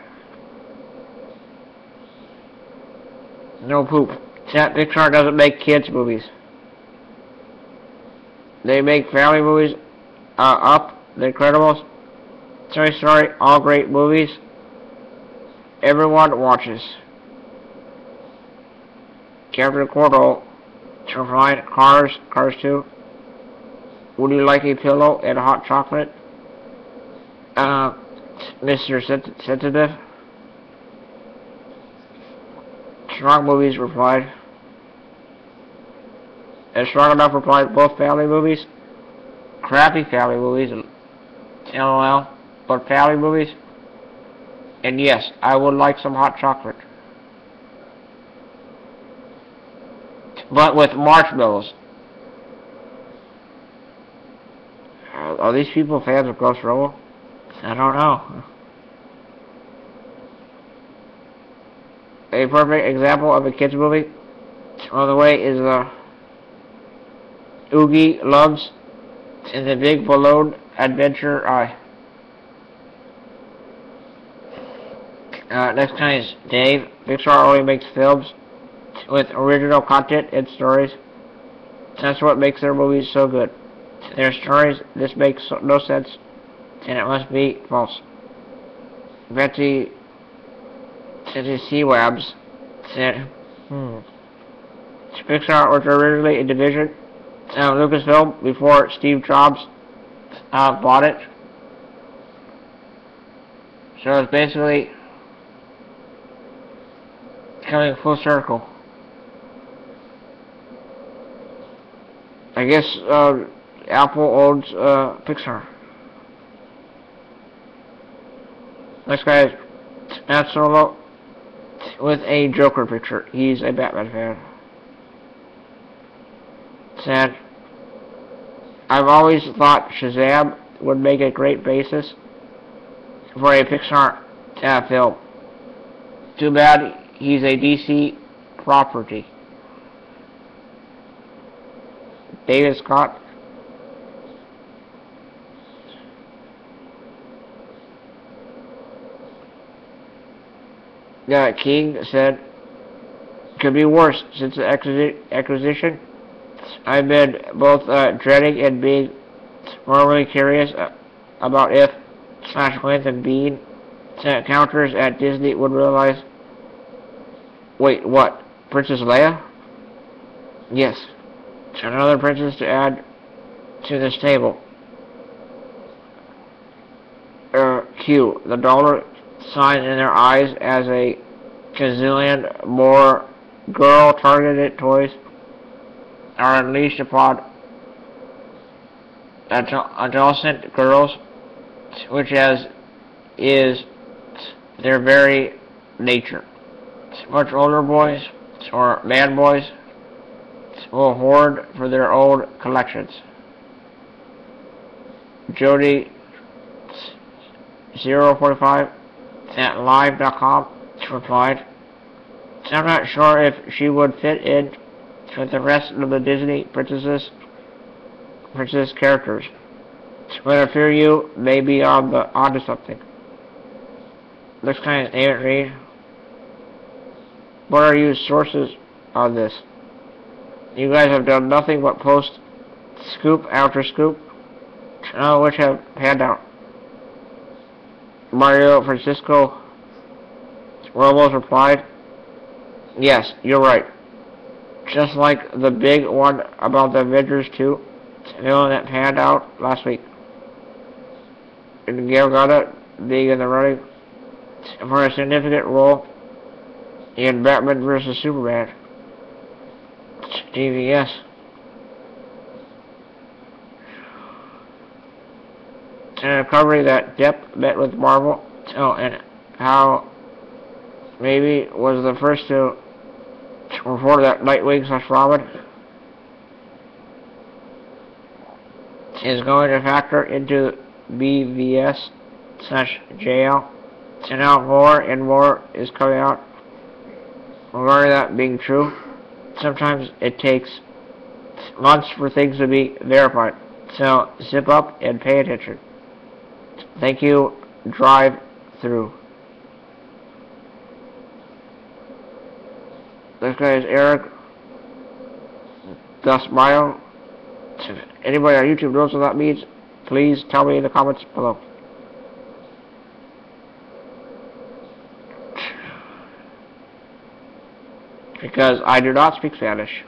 no poop. Pixar doesn't make kids movies. They make family movies. Up, The Incredibles, Toy Story, all great movies. Everyone watches. Captain Cornwall replied, Cars 2. Would you like a pillow and hot chocolate? Mr. Sensitive. Strong Movies replied. And Strong Enough replied, both family movies. Crappy family movies. LOL. But family movies. And yes, I would like some hot chocolate. But with marshmallows. Are these people fans of Ghost Robo? I don't know. A perfect example of a kids movie on the way is Oogie Loves in the Big Balloon Adventure Eye. Next guy is Dave. Pixar only makes films with original content and stories. That's what makes their movies so good. Their stories, this makes no sense, and it must be false. Betty C-Wabs said, Pixar was originally a division of Lucasfilm before Steve Jobs bought it. So it's basically coming full circle. I guess Apple owns Pixar. Next guy is Matt Solo with a Joker picture. He's a Batman fan. Said, I've always thought Shazam would make a great basis for a Pixar film. Too bad he's a DC property. David Scott. King said, could be worse since the acquisition. I've been both dreading and being morally curious about if /when and Bean counters at Disney would realize. Wait, what? Princess Leia? Yes. Another princess to add to this table. Q. The dollar sign in their eyes as a gazillion more girl-targeted toys are unleashed upon adolescent girls, which is their very nature. Much older boys or man boys will hoard for their own collections. Jody 045 at live.com replied, I'm not sure if she would fit in with the rest of the Disney princess characters, but I fear you may be onto something. Looks kind of David Reed. What are your sources on this? You guys have done nothing but post scoop after scoop, none of which have panned out. Mario Francisco Robles replied, yes, you're right. Just like the big one about the Avengers 2 villain that panned out last week. And Gail Gadot being in the running for a significant role in Batman vs. Superman. DVS. And a recovery that Depp met with Marvel. Oh, and how maybe was the first to report that Nightwing/Robin is going to factor into BVS/JL. And now more and more is coming out regarding that being true. Sometimes it takes months for things to be verified. So zip up and pay attention. Thank you, Drive Through. This guy is Eric Dusmile. If anybody on YouTube knows what that means, please tell me in the comments below. Because I do not speak Spanish.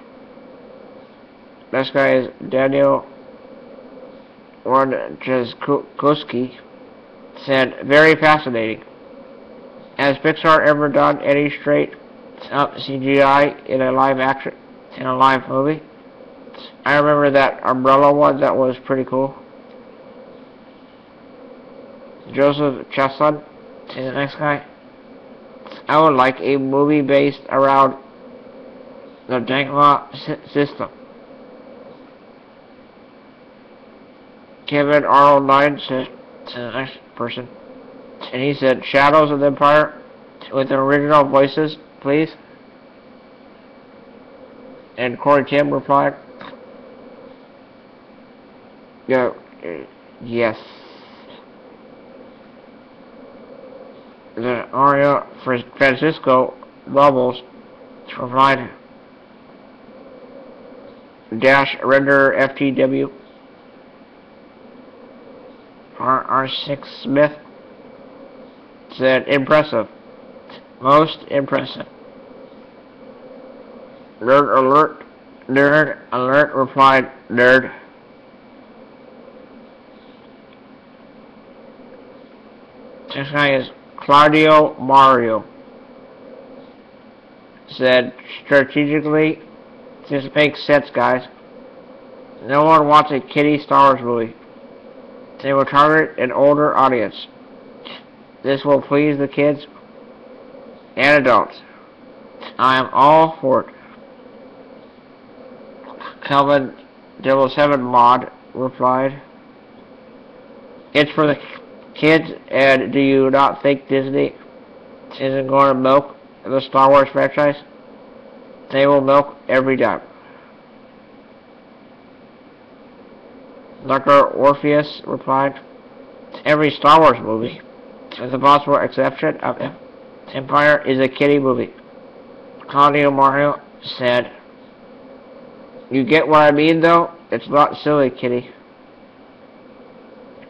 This guy is Daniel Wojciechowski. Said, very fascinating. Has Pixar ever done any straight up CGI in a live movie? I remember that umbrella one, that was pretty cool. Joseph Chesson is the next guy. I would like a movie based around the Dangla system. Kevin Arnold 9 said to the next person, and he said, Shadows of the Empire with the original voices, please. And Corey Tim replied, yeah, yes. Then Aria Francisco Bubbles replied, dash render FTW. R6 Smith said, impressive. Most impressive. Nerd alert replied, nerd. This guy is Claudio Mario. Said, strategically, this makes sense, guys. No one wants a kiddie Star Wars movie. They will target an older audience. This will please the kids and adults. I am all for it. Calvin 07 Mod replied, it's for the kids, and do you not think Disney isn't going to milk the Star Wars franchise? They will milk every dime. Dr. Orpheus replied, every Star Wars movie, with the possible exception of Empire, is a kiddie movie. Claudio Mario said, you get what I mean though? It's not silly, kitty.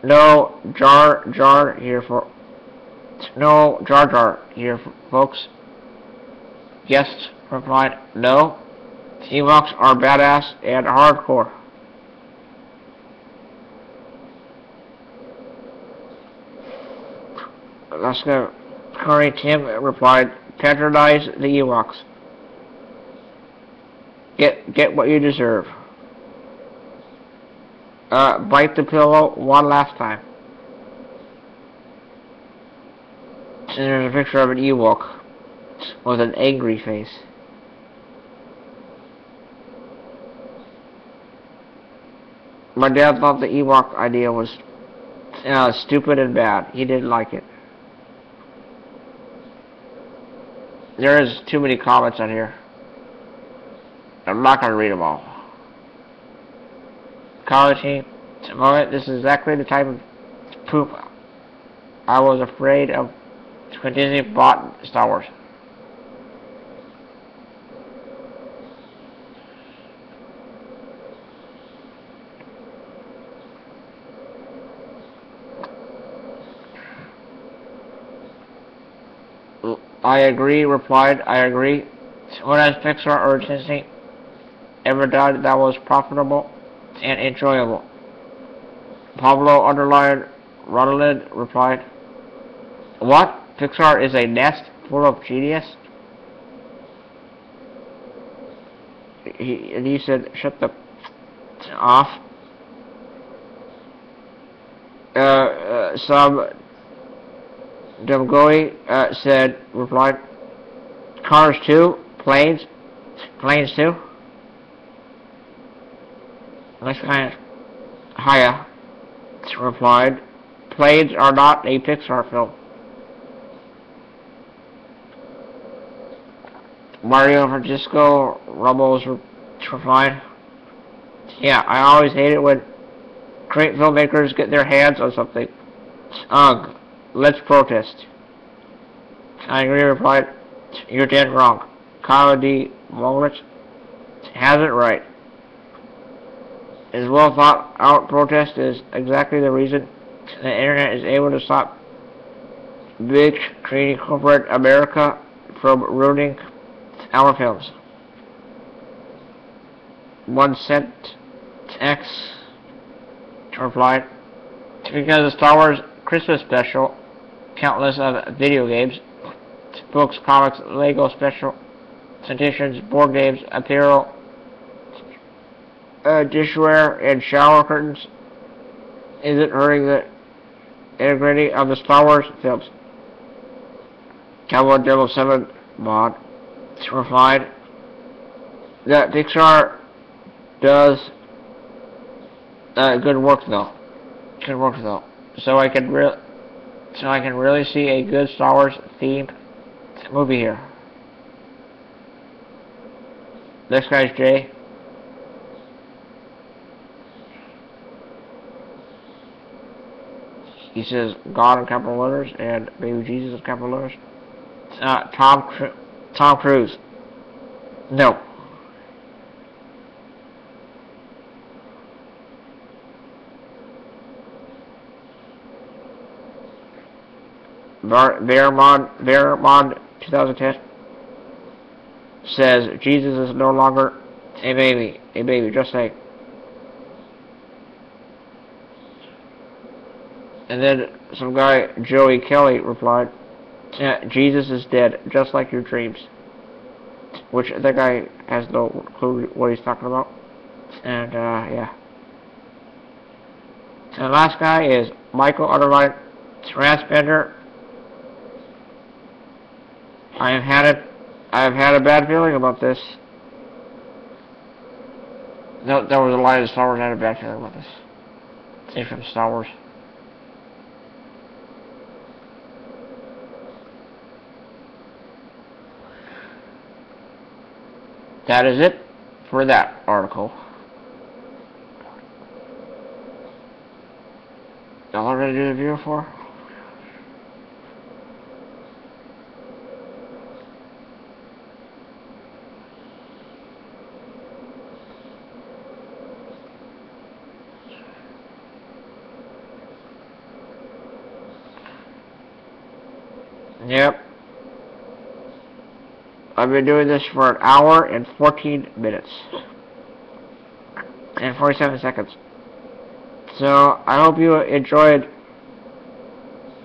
No Jar Jar here, folks. Guest replied, no. Ewoks are badass and hardcore. Let's go. Corey Tim replied, patronize the Ewoks. Get what you deserve. Bite the pillow one last time. And there's a picture of an Ewok with an angry face. My dad thought the Ewok idea was stupid and bad. He didn't like it. There is too many comments on here. I'm not going to read them all. College team. This is exactly the type of poop I was afraid of when Disney bought Star Wars. I agree, replied, I agree. What has Pixar or Disney ever done that was profitable and enjoyable? Pablo underlined, Ronald replied, what? Pixar is a nest full of genius? He said, shut the off. Some Demgoy replied, cars too? Planes too? Next guy, Haya replied, planes are not a Pixar film. Mario Francisco Ramos replied, yeah, I always hate it when great filmmakers get their hands on something. Ugh, let's protest. I agree, replied, you're dead wrong. Kyle D. Moglich has it right. His well thought out protest is exactly the reason the internet is able to stop big creating corporate America from ruining our films. 1 cent X replied, because the Star Wars Christmas special, countless of video games, books, comics, Lego special editions, board games, apparel, dishware, and shower curtains isn't hurting the integrity of the Star Wars films. Cowboy Devil 7 mod replied that Pixar does good work though. So I can really see a good Star Wars themed movie here. Next guy's Jay. He says God in capital letters and baby Jesus in capital letters. Tom Cruise. No. Bearmond 2010 says Jesus is no longer a baby, just saying. And then some guy, Joey Kelly, replied, Jesus is dead, just like your dreams. Which that guy has no clue what he's talking about. And, yeah. And the last guy is Michael Underline Raspbender. I have had a bad feeling about this. No, there was a line of Star Wars. I had a bad feeling about this. It's from Star Wars. That is it for that article. Y'all are ready to do the viewer for? Yep. I've been doing this for an hour and 14 minutes. And 47 seconds. So, I hope you enjoyed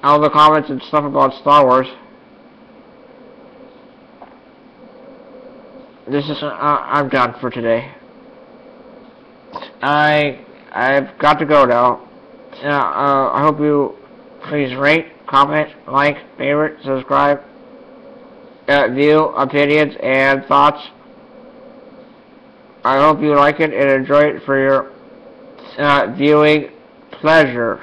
all the comments and stuff about Star Wars. this is, I'm done for today. I've got to go now. I hope you please rate, comment, like, favorite, subscribe, view, opinions, and thoughts. I hope you like it and enjoy it for your viewing pleasure.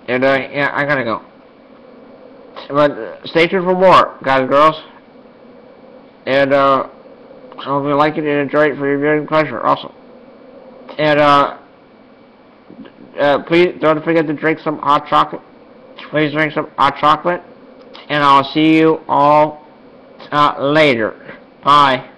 And yeah, I gotta go. But stay tuned for more, guys and girls. And I hope you like it and enjoy it for your viewing pleasure also. And please don't forget to drink some hot chocolate. Please drink some hot chocolate. And I'll see you all later. Bye.